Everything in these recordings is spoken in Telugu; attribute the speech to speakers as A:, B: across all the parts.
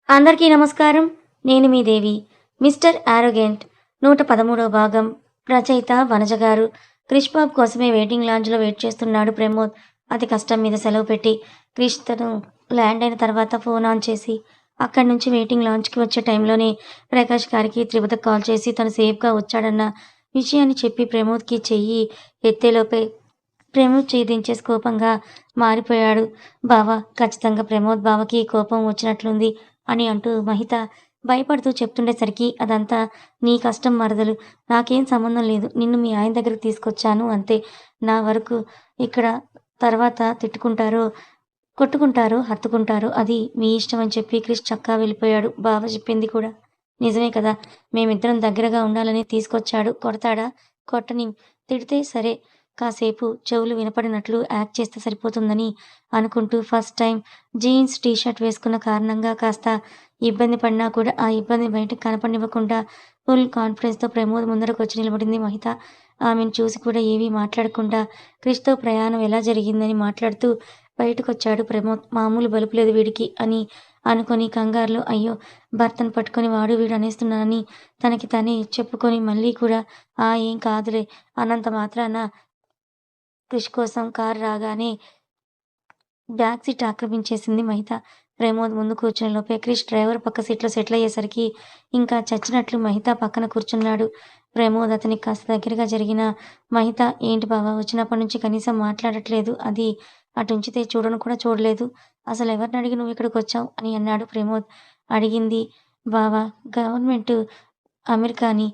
A: అందరికీ నమస్కారం. నేను మీ దేవి. మిస్టర్ ఆరోగెంట్ 113వ భాగం. రచయిత వనజ గారు. క్రిష్ బాబు కోసమే వెయిటింగ్ లాంజ్‌లో వెయిట్ చేస్తున్నాడు ప్రమోద్. అతి కష్టం మీద సెలవు పెట్టి. క్రిష్ తను ల్యాండ్ అయిన తర్వాత ఫోన్ ఆన్ చేసి, అక్కడి నుంచి వెయిటింగ్ లాంజ్‌కి వచ్చే టైంలోనే ప్రకాష్ గారికి త్రిపుతకి కాల్ చేసి తను సేఫ్‌గా వచ్చాడన్న విషయాన్ని చెప్పి ప్రమోద్‌కి చెయ్యి ఎత్తేలోపే ప్రమోద్ చెయ్యి దించేసి కోపంగా మారిపోయాడు. బావ ఖచ్చితంగా ప్రమోద్ బావకి కోపం వచ్చినట్లుంది అని అంటూ మహిత భయపడుతూ చెప్తుండేసరికి అదంతా నీ కష్టం మరదలు. నాకేం సంబంధం లేదు. నిన్ను మీ ఆయన దగ్గరికి తీసుకొచ్చాను అంతే. నా వరకు ఇక్కడ తర్వాత తిట్టుకుంటారో, కొట్టుకుంటారో, హత్తుకుంటారో అది మీ ఇష్టం అని చెప్పి క్రిష్ చక్కా వెళ్ళిపోయాడు. బావ చెప్పింది కూడా నిజమే కదా! మేమిద్దరం దగ్గరగా ఉండాలని తీసుకొచ్చాడు. కొడతాడా? కొట్టని. తిడితే సరే కాసేపు చెవులు వినపడినట్లు యాక్ట్ చేస్తే సరిపోతుందని అనుకుంటూ first time jeans, T shirt వేసుకున్న కారణంగా కాస్త ఇబ్బంది పడినా కూడా ఆ ఇబ్బంది బయటకి కనపడనివ్వకుండా ఫుల్ కాన్ఫిడెన్స్‌తో ప్రమోద్ ముందరకొచ్చి నిలబడింది మహిత. ఆమెను చూసి కూడా ఏమీ మాట్లాడకుండా క్రిష్‌తో ప్రయాణం ఎలా జరిగిందని మాట్లాడుతూ బయటకొచ్చాడు ప్రమోద్. మామూలు బలుపు లేదు వీడికి అని అనుకోని కంగారులో అయ్యో! భర్తను పట్టుకొని వాడు వీడు అనేస్తున్నానని తనకి తనే చెప్పుకొని మళ్ళీ కూడా ఏం కాదులే అన్నంత మాత్రాన క్రిష్ కోసం కారు రాగానే బ్యాక్ సీట్ ఆక్రమించేసింది మహిత. ప్రమోద్ ముందు కూర్చునే లోపే క్రిష్ డ్రైవర్ పక్క సీట్‌లో సెటిల్ అయ్యేసరికి ఇంకా చచ్చినట్లు మహిత పక్కన కూర్చున్నాడు. ప్రమోద్ అతనికి కాస్త దగ్గరగా జరిగినా మహిత ఏంటి బావ వచ్చినప్పటి నుంచి కనీసం మాట్లాడట్లేదు. అది అటుంచితే చూడను కూడా చూడలేదు. అసలెవరినడిగి నువ్విక్కడికొచ్చావు అని అన్నాడు ప్రమోద్. అడిగింది బావ గవర్నమెంటు అమెరికాని.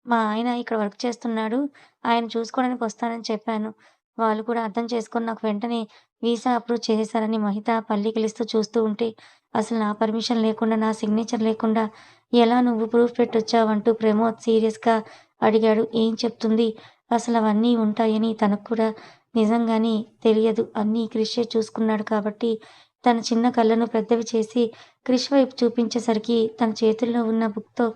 A: మా ఆయన ఇక్కడ వర్క్ చేస్తున్నాడు. ఆయన చూసుకోవడానికి వస్తానని చెప్పాను. వాళ్ళు కూడా అర్థం చేసుకొని నాకు వెంటనే వీసా అప్రూవ్ చేసేశారని మహిత పల్లికిలిస్తూ చూస్తూ ఉంటే, అసలు నా పర్మిషన్ లేకుండా, నా సిగ్నేచర్ లేకుండా ఎలా నువ్వు ప్రూఫ్ పెట్టొచ్చావంటూ ప్రమోద్ సీరియస్‌గా అడిగాడు. ఏం చెప్తుంది? అసలవన్నీ ఉంటాయని తనకు కూడా నిజంగానే తెలియదు. అన్నీ క్రిషే చూసుకున్నాడు కాబట్టి, తన చిన్న కళ్ళను పెద్దవి చేసి క్రిష్ వైపు చూపించేసరికి తన చేతుల్లో ఉన్న బుక్‌తో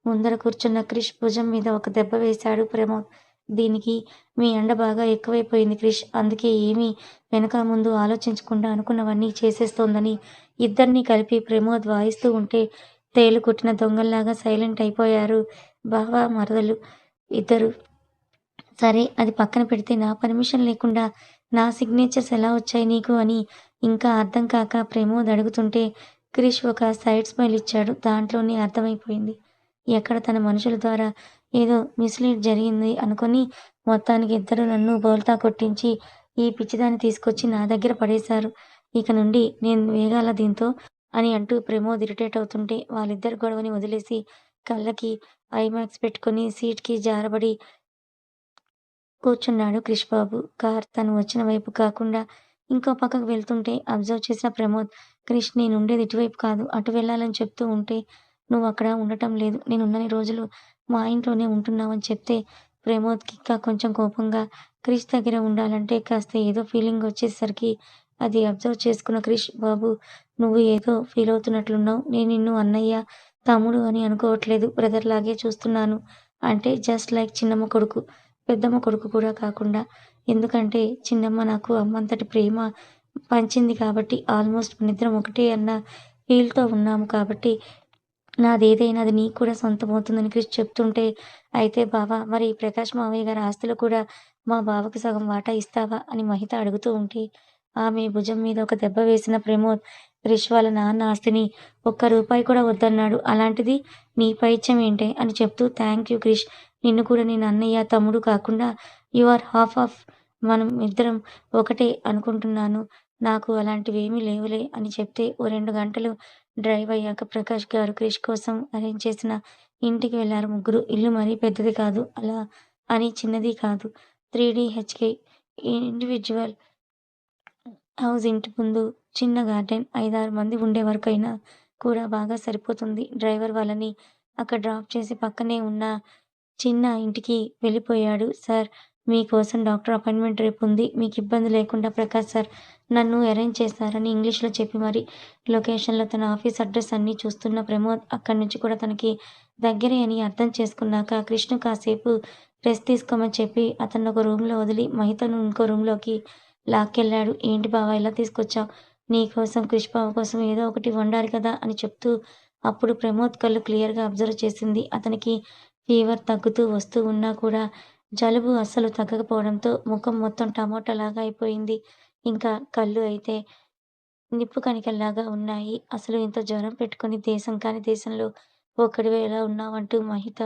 A: ముందర కూర్చున్న క్రిష్ భుజం మీద ఒక దెబ్బ వేశాడు ప్రమోద్. దీనికి మీ ఎండ బాగా ఎక్కువైపోయింది క్రిష్. అందుకే ఏమీ వెనక ముందు ఆలోచించకుండా అనుకున్నవన్నీ చేసేస్తోందని ఇద్దరిని కలిపి ప్రమోద్ వాయిస్తూ ఉంటే తేలు కుట్టిన దొంగల్లాగా సైలెంట్ అయిపోయారు బావ, మరదలు ఇద్దరు. సరే అది పక్కన పెడితే నా పర్మిషన్ లేకుండా నా సిగ్నేచర్స్ ఎలా వచ్చాయి నీకు అని ఇంకా అర్థం కాక ప్రమోద్ అడుగుతుంటే క్రిష్ ఒక సైడ్ స్మైల్ ఇచ్చాడు. దాంట్లోనే అర్థమైపోయింది. ఎక్కడ తన మనుషుల ద్వారా ఏదో మిస్‌లీడ్ జరిగింది అనుకోని మొత్తానికి ఇద్దరు నన్ను బోల్తా కొట్టించి ఈ పిచ్చిదాన్ని తీసుకొచ్చి నా దగ్గర పడేశారు. ఇక నుండి నేను వేగాల దీంతో అని అంటూ ప్రమోద్ ఇరిటేట్ అవుతుంటే వాళ్ళిద్దరి గొడవని వదిలేసి కళ్ళకి ఐమాక్స్ పెట్టుకొని సీట్‌కి జారబడి కూర్చున్నాడు క్రిష్ బాబు. కార్ తను వచ్చిన వైపు కాకుండా ఇంకో పక్కకు వెళ్తుంటే అబ్జర్వ్ చేసిన ప్రమోద్, క్రిష్ నేనుండేది ఇటువైపు కాదు అటు వెళ్ళాలని చెప్తూ ఉంటే నువ్వక్కడ ఉండటం లేదు. నేనున్నన్ని రోజులు మా ఇంట్లోనే ఉంటున్నావని చెప్తే ప్రమోద్‌కి ఇంకా కొంచెం కోపంగా క్రిష్ దగ్గర ఉండాలంటే కాస్త ఏదో ఫీలింగ్ వచ్చేసరికి అది అబ్జర్వ్ చేసుకున్న క్రిష్ బాబు నువ్వు ఏదో ఫీల్ అవుతున్నట్లున్నావు. నేను నిన్ను అన్నయ్య, తమ్ముడు అని అనుకోవట్లేదు. బ్రదర్ లాగే చూస్తున్నాను. అంటే జస్ట్ లైక్ చిన్నమ్మ కొడుకు. పెద్దమ్మ కొడుకు కూడా కాకుండా. ఎందుకంటే చిన్నమ్మ నాకు అమ్మంతటి ప్రేమ పంచింది కాబట్టి ఆల్మోస్ట్ మనిద్దరం ఒకటే అన్న ఫీల్‌తో ఉన్నాము కాబట్టి నాదేదైనా అది నీకు కూడా సొంతమవుతుందని క్రిష్ చెప్తుంటే, అయితే బావ మరి ప్రకాష్ మావయ్య గారి ఆస్తిలో కూడా మా బావకి సగం వాటా ఇస్తావా? అని మహిత అడుగుతూ ఉంటే, ఆమె భుజం మీద ఒక దెబ్బ వేసిన ప్రమోద్, క్రిష్ వాళ్ళ నాన్న ఆస్తిని ఒక్క రూపాయి కూడా వద్దన్నాడు. అలాంటిది నీ పైత్యం ఏంటే? అని చెప్తూ థాంక్ యూ క్రిష్. నిన్ను కూడా నేను అన్నయ్య, తమ్ముడు కాకుండా యూ ఆర్ హాఫ్ ఆఫ్ మనం ఇద్దరం ఒకటే అనుకుంటున్నాను. నాకు అలాంటివేమీ లేవులే అని చెప్తే ఓ 2 గంటలు డ్రైవ్ అయ్యాక ప్రకాష్ గారు క్రిష్ కోసం అరేంజ్ చేసిన ఇంటికి వెళ్లారు ముగ్గురు. ఇల్లు మరీ పెద్దది కాదు. అలా అని చిన్నది కాదు. 3 డీహెచ్‌కే ఇండివిడ్యువల్ హౌస్. ఇంటి ముందు చిన్న గార్డెన్. 5, 6 మంది ఉండే వరకైనా కూడా బాగా సరిపోతుంది. డ్రైవర్ వాళ్ళని అక్కడ డ్రాప్ చేసి పక్కనే ఉన్న చిన్న ఇంటికి వెళ్ళిపోయాడు. సార్ మీకోసం డాక్టర్ అపాయింట్మెంట్ రేపుంది. మీకిబ్బంది లేకుండా ప్రకాష్ సార్ నన్ను అరేంజ్ చేశారని ఇంగ్లీష్‌లో చెప్పి మరి లొకేషన్‌లో తన ఆఫీస్ అడ్రెస్ అన్నీ చూస్తున్న ప్రమోద్ అక్కడి నుంచి కూడా తనకి దగ్గరే అని అర్థం చేసుకున్నాక కృష్ణ కాసేపు రెస్ట్ తీసుకోమని చెప్పి అతన్ని ఒక రూమ్‌లో వదిలి మహితను ఇంకో రూమ్‌లోకి లాక్కెళ్ళాడు. ఏంటి బావ ఇలా తీసుకొచ్చావు? నీకోసం, క్రిష్ బావ కోసం ఏదో ఒకటి వండాలి కదా అని చెప్తూ అప్పుడు ప్రమోద్ కళ్ళు క్లియర్‌గా అబ్జర్వ్ చేసింది. అతనికి ఫీవర్ తగ్గుతూ వస్తూ ఉన్నా కూడా జలుబు అస్సలు తగ్గకపోవడంతో ముఖం మొత్తం టమోటాలాగా అయిపోయింది. ఇంకా కళ్ళు అయితే నిప్పు కణికల్లాగా ఉన్నాయి. అసలు ఇంత జ్వరం పెట్టుకొని దేశం కాని దేశంలో ఒక్కడివే ఎలా ఉన్నావంటూ మహిత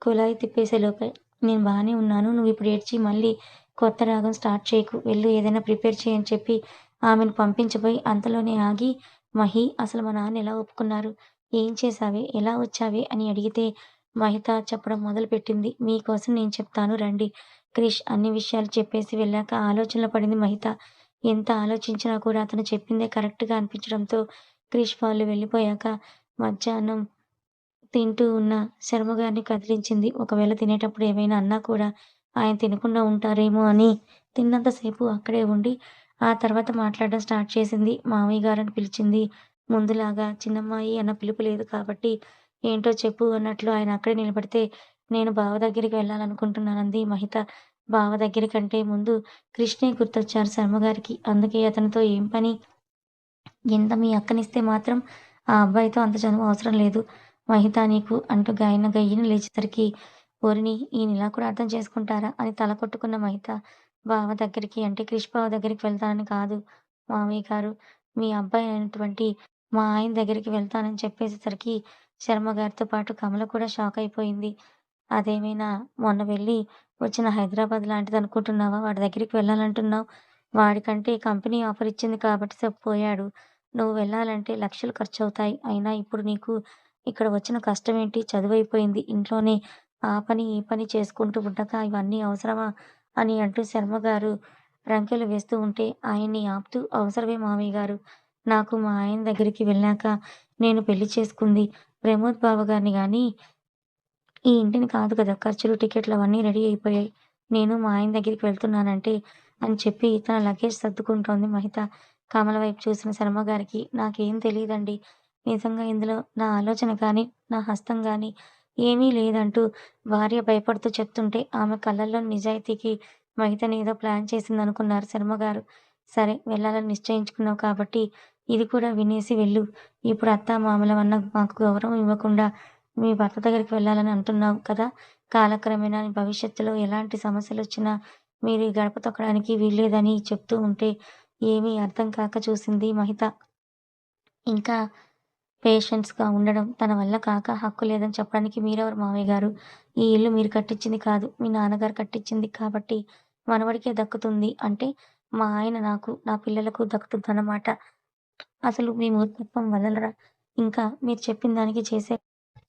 A: కులాయి తిప్పేసేలోపే నేను బానే ఉన్నాను. నువ్విప్పుడు ఏడ్చి మళ్ళీ కొత్త రాగం స్టార్ట్ చేయకు. వెళ్ళు ఏదైనా ప్రిపేర్ చెయ్యి అని చెప్పి ఆమెను పంపించబోయి అంతలోనే ఆగి మహి అసలు మా నాన్న ఎలా ఒప్పుకున్నారు? ఏం చేశావే? ఎలా వచ్చావే? అని అడిగితే మహిత చెప్పడం మొదలుపెట్టింది. మీకోసం నేను చెప్తాను రండి. క్రిష్ అన్ని విషయాలు చెప్పేసి వెళ్ళాక ఆలోచనలో పడింది మహిత. ఎంత ఆలోచించినా కూడా అతను చెప్పిందే కరెక్ట్‌గా అనిపించడంతో క్రిష్ వాళ్ళు వెళ్ళిపోయాక మధ్యాహ్నం తింటూ ఉన్న శర్మగారిని కదిలించింది. ఒకవేళ తినేటప్పుడు ఏమైనా అన్నా కూడా ఆయన తినకుండా ఉంటారేమో అని తిన్నంత సేపు అక్కడే ఉండి, ఆ తర్వాత మాట్లాడడం స్టార్ట్ చేసింది. మావయ్య గారని పిలిచింది. ముందులాగా చిన్నమ్మాయి అన్న పిలుపు లేదు కాబట్టి, ఏంటో చెప్పు అన్నట్లు ఆయన అక్కడే నిలబడితే, నేను బావ దగ్గరికి వెళ్ళాలనుకుంటున్నానంది మహిత. బావ దగ్గరికంటే ముందు కృష్ణే గుర్తొచ్చారు శర్మగారికి. అందుకే అతనితో ఏం పని? ఎంత మీ అక్కనిస్తే మాత్రం ఆ అబ్బాయితో అంత చనువు అవసరం లేదు. మహిత నీకు అంటూ గయ్యన లేచేసరికి ఓరిని ఈయనిలా కూడా అర్థం చేసుకుంటారా అని తల కొట్టుకున్న మహిత బావ దగ్గరికి అంటే క్రిష్ బావ దగ్గరికి వెళ్తానని కాదు మామయ్య గారు. మీ అబ్బాయి అయినటువంటి మా ఆయన దగ్గరికి వెళ్తానని చెప్పేసేసరికి శర్మ గారితో పాటు కమల కూడా షాక్ అయిపోయింది. అదేమైనా మొన్న వెళ్ళి వచ్చిన హైదరాబాద్ లాంటిదనుకుంటున్నావా? వాడి దగ్గరికి వెళ్ళాలంటున్నావు. వాడికంటే కంపెనీ ఆఫర్ ఇచ్చింది కాబట్టి పోయాడు. నువ్వు వెళ్ళాలంటే లక్షలు ఖర్చవుతాయి. అయినా ఇప్పుడు నీకు ఇక్కడ వచ్చిన కష్టమేంటి? చదువయిపోయింది. ఇంట్లోనే ఆ పని, ఈ పని చేసుకుంటూ ఉండగా ఇవన్నీ అవసరమా? అని అంటూ శర్మగారు రంకెలు వేస్తూ ఉంటే ఆయన్ని ఆపుతూ అవసరమే మావయ్య గారు. నాకు మా ఆయన దగ్గరికి వెళ్ళాక నేను పెళ్లి చేసుకుంది ప్రమోద్ బావ గారిని గానీ ఈ ఇంటిని కాదు కదా! ఖర్చులు, టికెట్లు అవన్నీ రెడీ అయిపోయాయి. నేను మా ఆయన దగ్గరికి వెళ్తున్నానంటే అని చెప్పి తన లగేజ్ సర్దుకుంటోంది మహిత. కమల వైపు చూసిన శర్మగారికి నాకేం తెలీదండి. నిజంగా ఇందులో నా ఆలోచన కానీ, నా హస్తం గానీ ఏమీ లేదంటూ భార్య భయపడుతూ చెప్తుంటే ఆమె కళ్ళల్లోని నిజాయితీకి మహితనేదో ప్లాన్ చేసిందనుకున్నారు శర్మగారు. సరే వెళ్ళాలని నిశ్చయించుకున్నావు కాబట్టి ఇది కూడా వినేసి వెళ్ళు. ఇప్పుడు అత్తామామలమన్న మాకు గౌరవం ఇవ్వకుండా మీ భర్త దగ్గరికి వెళ్ళాలని అంటున్నావు కదా! కాలక్రమేణా నీ భవిష్యత్తులో ఎలాంటి సమస్యలొచ్చినా మీరు ఈ గడప తొక్కడానికి వీల్లేదని చెప్తూ ఉంటే ఏమీ అర్థం కాక చూసింది మహిత. ఇంకా పేషెన్స్‌గా ఉండడం తన వల్ల కాక హక్కు లేదని చెప్పడానికి మీరెవరు మావయ్య గారు? ఈ ఇల్లు మీరు కట్టించింది కాదు. మీ నాన్నగారు కట్టించింది కాబట్టి మనవడికే దక్కుతుంది. అంటే మా ఆయన నాకు, నా పిల్లలకు దక్కుతుందన్నమాట. అసలు మీ మూర్ఖత్వం వదలరా? ఇంకా మీరు చెప్పిన దానికి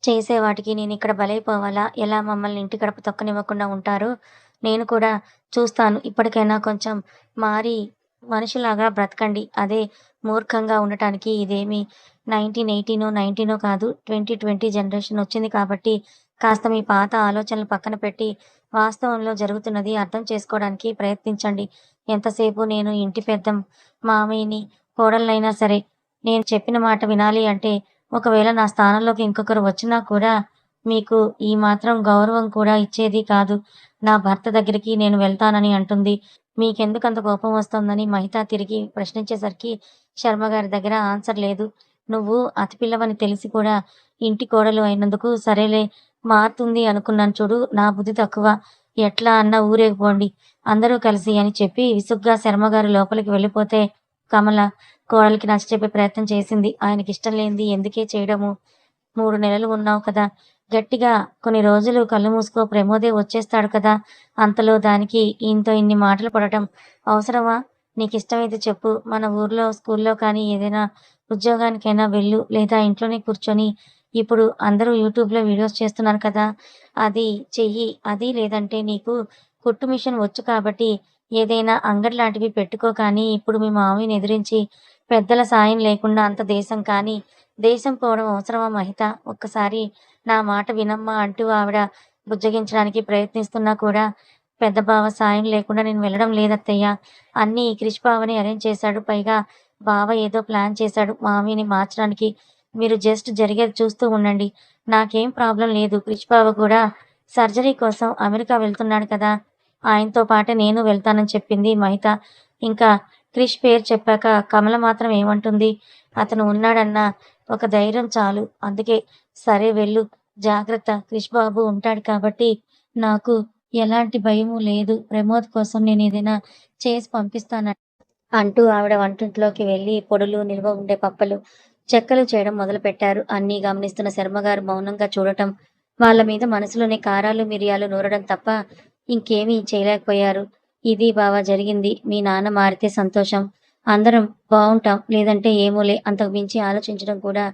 A: చేసే వాటికి నేనిక్కడ బలైపోవాలా? ఎలా మమ్మల్ని ఇంటి గడప తొక్కనివ్వకుండా ఉంటారో నేను కూడా చూస్తాను. ఇప్పటికైనా కొంచెం మారి మనిషిలాగా బ్రతకండి. అదే మూర్ఖంగా ఉండటానికి ఇదేమి 1980నో, 90నో కాదు. 2020 జనరేషన్ వచ్చింది కాబట్టి కాస్త మీ పాత ఆలోచనలు పక్కన పెట్టి వాస్తవంలో జరుగుతున్నది అర్థం చేసుకోవడానికి ప్రయత్నించండి. ఎంతసేపు నేను ఇంటి మామయ్యని, కోడలినైనా సరే నేను చెప్పిన మాట వినాలి అంటే ఒకవేళ నా స్థానంలోకి ఇంకొకరు వచ్చినా కూడా మీకు ఈ మాత్రం గౌరవం కూడా ఇచ్చేది కాదు. నా భర్త దగ్గరికి నేను వెళ్తానని అంటుంది. మీకెందుకంత కోపం వస్తోందని మహిత తిరిగి ప్రశ్నించేసరికి శర్మగారి దగ్గర ఆన్సర్ లేదు. నువ్వు అతి పిల్లవని తెలిసి కూడా ఇంటి కోడలు అయినందుకు సరేలే మారుతుంది అనుకున్నాను చూడు. నా బుద్ధి తక్కువ. ఎట్లా అన్నా ఊరేగిపోండి అందరూ కలిసి అని చెప్పి విసుగ్గా శర్మగారు లోపలికి వెళ్ళిపోతే కమల కోడలికి నచ్చచెప్పే ప్రయత్నం చేసింది. ఆయనకిష్టం లేనిది ఎందుకే చేయడము? 3 నెలలు ఉన్నావు కదా! గట్టిగా కొన్ని రోజులు కళ్ళు మూసుకో ప్రమోదే వచ్చేస్తాడు కదా! అంతలో దానికి ఈయనతో ఇన్ని మాటలు పడటం అవసరమా? నీకిష్టమైతే చెప్పు. మన ఊర్లో స్కూల్లో కానీ ఏదైనా ఉద్యోగానికైనా వెళ్ళు. లేదా ఇంట్లోనే కూర్చొని ఇప్పుడు అందరూ యూట్యూబ్‌లో వీడియోస్ చేస్తున్నారు కదా! అది చెయ్యి. అది లేదంటే నీకు కుట్టు మిషన్ వచ్చు కాబట్టి ఏదైనా అంగడి లాంటివి పెట్టుకో కానీ ఇప్పుడు మీ మామయ్యని ఎదిరించి పెద్దల సాయం లేకుండా అంత దేశం కానీ, దేశం పోవడం అవసరమా మహిత? ఒక్కసారి నా మాట వినమ్మా అంటూ ఆవిడ బుజ్జగించడానికి ప్రయత్నిస్తున్నా కూడా, పెద్ద బావ సాయం లేకుండా నేను వెళ్ళడం లేదత్తయ్య. అన్నీ క్రిష్ బావనే అరేంజ్ చేశాడు. పైగా బావ ఏదో ప్లాన్ చేశాడు మామయ్యని మార్చడానికి. మీరు జస్ట్ జరిగేది చూస్తూ ఉండండి. నాకేం ప్రాబ్లం లేదు. క్రిష్ బావ కూడా సర్జరీ కోసం అమెరికా వెళ్తున్నాడు కదా! ఆయనతో పాటే నేను వెళ్తానని చెప్పింది మహిత. ఇంకా క్రిష్ పేరు చెప్పాక కమల మాత్రం ఏమంటుంది? అతను ఉన్నాడన్న ఒక ధైర్యం చాలు. అందుకే సరే వెళ్ళు, జాగ్రత్త, క్రిష్ బాబు ఉంటాడు కాబట్టి నాకు ఎలాంటి భయము లేదు. ప్రమోద్ కోసం నేనేదైనా చేసి పంపిస్తాను అంటూ ఆవిడ వంటింట్లోకి వెళ్లి పొడులు, నిల్వ ఉండే పప్పలు, చెక్కలు చేయడం మొదలుపెట్టారు. అన్నీ గమనిస్తున్న శర్మగారు మౌనంగా చూడటం, వాళ్ళ మీద మనసులోనే కారాలు, మిరియాలు నూరడం తప్ప ఇంకేమీ చేయలేకపోయారు. ఇది బావ జరిగింది. మీ నాన్న మారితే సంతోషం. అందరం బావుంటాం. లేదంటే ఏమోలే. అంతకు మించి ఆలోచించడం కూడా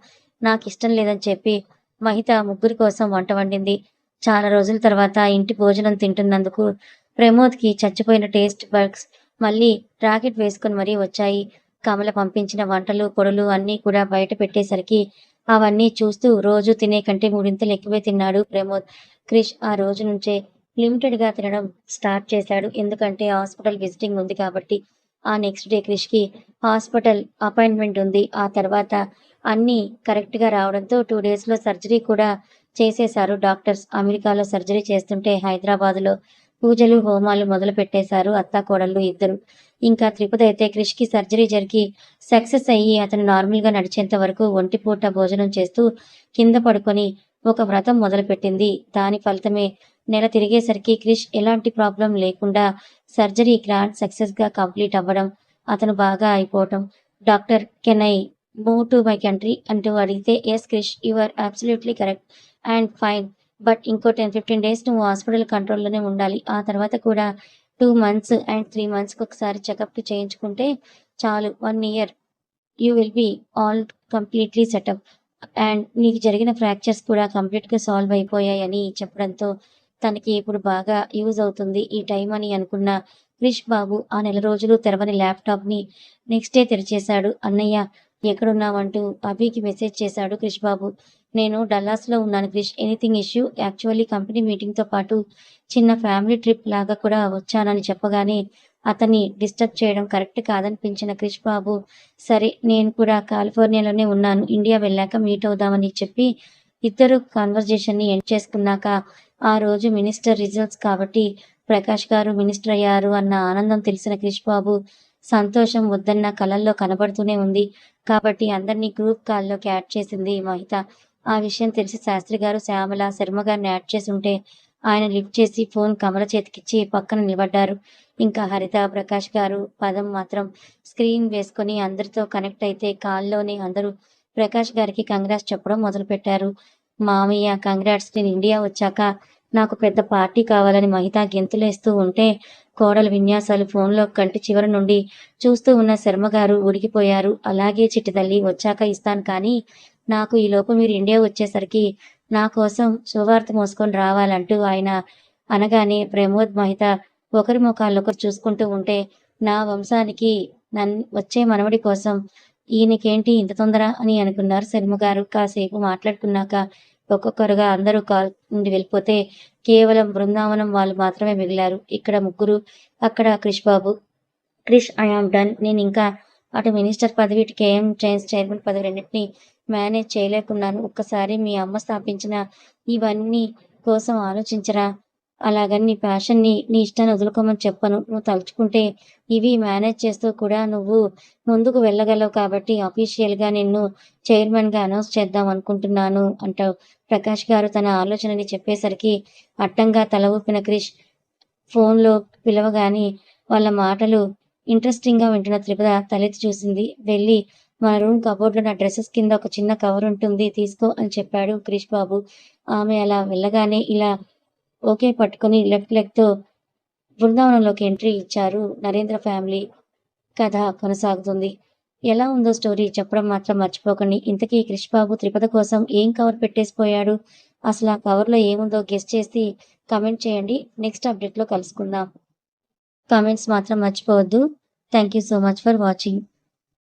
A: నాకిష్టం లేదని చెప్పి మహిత ముగ్గురి కోసం వంట వండింది. చాలా రోజుల తర్వాత ఇంటి భోజనం తింటున్నందుకు ప్రమోద్‌కి చచ్చిపోయిన టేస్ట్ బడ్స్ మళ్ళీ రాకెట్ వేసుకొని మరీ వచ్చాయి. కమల పంపించిన వంటలు, పొడులు అన్నీ కూడా బయట పెట్టేసరికి అవన్నీ చూస్తూ రోజూ తినే కంటే మూడింతలు ఎక్కువే తిన్నాడు ప్రమోద్. క్రిష్ ఆ రోజు నుంచే లిమిటెడ్‌గా తినడం స్టార్ట్ చేశాడు. ఎందుకంటే హాస్పిటల్ విజిటింగ్ ఉంది కాబట్టి. ఆ నెక్స్ట్ డే క్రిష్‌కి హాస్పిటల్ అపాయింట్మెంట్ ఉంది. ఆ తర్వాత అన్నీ కరెక్ట్‌గా రావడంతో 2 డేస్‌లో సర్జరీ కూడా చేసేశారు డాక్టర్స్. అమెరికాలో సర్జరీ చేస్తుంటే హైదరాబాద్‌లో పూజలు, హోమాలు మొదలుపెట్టేశారు అత్తాకోడళ్ళు ఇద్దరు. ఇంకా త్రిపుద అయితే క్రిష్‌కి సర్జరీ జరిగి సక్సెస్ అయ్యి అతను నార్మల్‌గా నడిచేంత వరకు ఒంటిపూట భోజనం చేస్తూ కింద పడుకొని ఒక వ్రతం మొదలుపెట్టింది. దాని ఫలితమే నెల తిరిగేసరికి క్రిష్ ఎలాంటి ప్రాబ్లమ్ లేకుండా సర్జరీ గ్రాండ్ సక్సెస్‌గా కంప్లీట్ అవ్వడం, అతను బాగా అయిపోవటం. Doctor can I move to my country అంటూ అడిగితే yes Krish you are absolutely correct and fine. But ఇంకో 10, 15 డేస్ నువ్వు హాస్పిటల్ కంట్రోల్‌లోనే ఉండాలి. ఆ తర్వాత కూడా 2 మంత్స్ అండ్ 3 మంత్స్‌కి ఒకసారి చెకప్‌కి చేయించుకుంటే చాలు. 1 year you will be all completely setup. And నీకు జరిగిన ఫ్రాక్చర్స్ కూడా కంప్లీట్‌గా సాల్వ్ అయిపోయాయని చెప్పడంతో తనకి ఇప్పుడు బాగా యూజ్ అవుతుంది ఈ టైం అని అనుకున్న క్రిష్ బాబు ఆ నెల రోజులు తెరవని ల్యాప్‌టాప్‌ని నెక్స్ట్ డే తెరిచేశాడు. అన్నయ్య ఎక్కడున్నావంటూ అభికి మెసేజ్ చేశాడు క్రిష్ బాబు. నేను డల్లాస్‌లో ఉన్నాను Krish. Anything issue? Actually company మీటింగ్‌తో పాటు చిన్న ఫ్యామిలీ ట్రిప్ లాగా కూడా వచ్చానని చెప్పగానే అతన్ని డిస్టర్బ్ చేయడం కరెక్ట్ కాదనిపించిన క్రిష్ బాబు, సరే నేను కూడా కాలిఫోర్నియాలోనే ఉన్నాను. ఇండియా వెళ్ళాక మీట్ అవుదామని చెప్పి ఇద్దరు కన్వర్జేషన్‌ని ఎండ్ చేసుకున్నాక ఆ రోజు మినిస్టర్ రిజల్ట్స్ కాబట్టి ప్రకాష్ గారు మినిస్టర్ అయ్యారు అన్న ఆనందం తెలిసిన క్రిష్ బాబు సంతోషం వద్దన్న కళ్ళల్లో కనబడుతూనే ఉంది. కాబట్టి అందరినీ గ్రూప్ కాల్‌లోకి యాడ్ చేసింది మహిత. ఆ విషయం తెలిసి శాస్త్రి గారు, శ్యామల, శర్మ గారిని యాడ్ చేసుంటే ఆయన లిఫ్ట్ చేసి ఫోన్ కమల చేతికిచ్చి పక్కన నిలబడ్డారు. ఇంకా హరిత, ప్రకాష్ గారు, పదం మాత్రం స్క్రీన్ వేసుకొని అందరితో కనెక్ట్ అయితే కాల్‌లోనే అందరూ ప్రకాష్ గారికి కంగ్రాట్స్ చెప్పడం మొదలుపెట్టారు. మామయ్య కంగ్రాట్స్, నేను ఇండియా వచ్చాక నాకు పెద్ద పార్టీ కావాలని మహిత గెంతులేస్తూ ఉంటే కోడల విన్యాసాలు ఫోన్‌లో కంటి చివర నుండి చూస్తూ ఉన్న శర్మగారు ఉడికిపోయారు. అలాగే చిట్టి తల్లి వచ్చాక ఇస్తాను కానీ నాకు ఈలోపు మీరు ఇండియా వచ్చేసరికి నా కోసం శుభవార్త మోసుకొని రావాలంటూ ఆయన అనగానే ప్రమోద్, మహిత ఒకరి ముఖాలొకరు చూసుకుంటూ ఉంటే నా వంశానికి వచ్చే మనవడి కోసం ఈయనకేంటి ఇంత తొందర అని అనుకున్నారు శర్మగారు. కాసేపు మాట్లాడుకున్నాక ఒక్కొక్కరుగా అందరూ కాల్ నుండి వెళ్ళిపోతే కేవలం బృందావనం వాళ్ళు మాత్రమే మిగిలారు. ఇక్కడ ముగ్గురు, అక్కడ Krish Babu. Krish I am done. నేనింకా అటు మినిస్టర్ పదవి, ఇటు కేఎం చైర్మన్ పదవి రెండింటిని మేనేజ్ చేయలేకున్నాను. ఒక్కసారి మీ అమ్మ స్థాపించిన ఇవన్నీ కోసం ఆలోచించరా? అలాగని నీ ప్యాషన్‌ని, నీ ఇష్టాన్ని వదులుకోమని చెప్పను. నువ్వు తలుచుకుంటే ఇవి మేనేజ్ చేస్తూ కూడా నువ్వు ముందుకు వెళ్ళగలవు కాబట్టి అఫీషియల్‌గా నిన్ను చైర్మన్‌గా అనౌన్స్ చేద్దాం అనుకుంటున్నాను అంటూ ప్రకాష్ గారు తన ఆలోచనని చెప్పేసరికి అడ్డంగా తల ఊపిన క్రిష్ ఫోన్‌లో పిలవగానే వాళ్ళ మాటలు ఇంట్రెస్టింగ్‌గా వింటున్న త్రిపుర తలెత్తి చూసింది. వెళ్లి మన రూమ్ కబోర్డ్‌లో నా డ్రెసెస్ కింద ఒక చిన్న కవర్ ఉంటుంది తీసుకో అని చెప్పాడు క్రిష్ బాబు. ఆమె అలా వెళ్ళగానే ఇలా ఓకే పట్టుకొని లెఫ్ట్ లెగ్‌తో బృందావనంలోకి ఎంట్రీ ఇచ్చారు నరేంద్ర ఫ్యామిలీ. కథ కొనసాగుతుంది. ఎలా ఉందో స్టోరీ చెప్పడం మాత్రం మర్చిపోకండి. ఇంతకీ క్రిష్ బాబు త్రిపద కోసం ఏం కవర్ పెట్టేసిపోయాడు? అసలు ఆ కవర్‌లో ఏముందో గెస్ చేసి కామెంట్ చేయండి. నెక్స్ట్ అప్డేట్‌లో కలుసుకుందాం. కామెంట్స్ మాత్రం మర్చిపోవద్దు. Thank you so much for watching.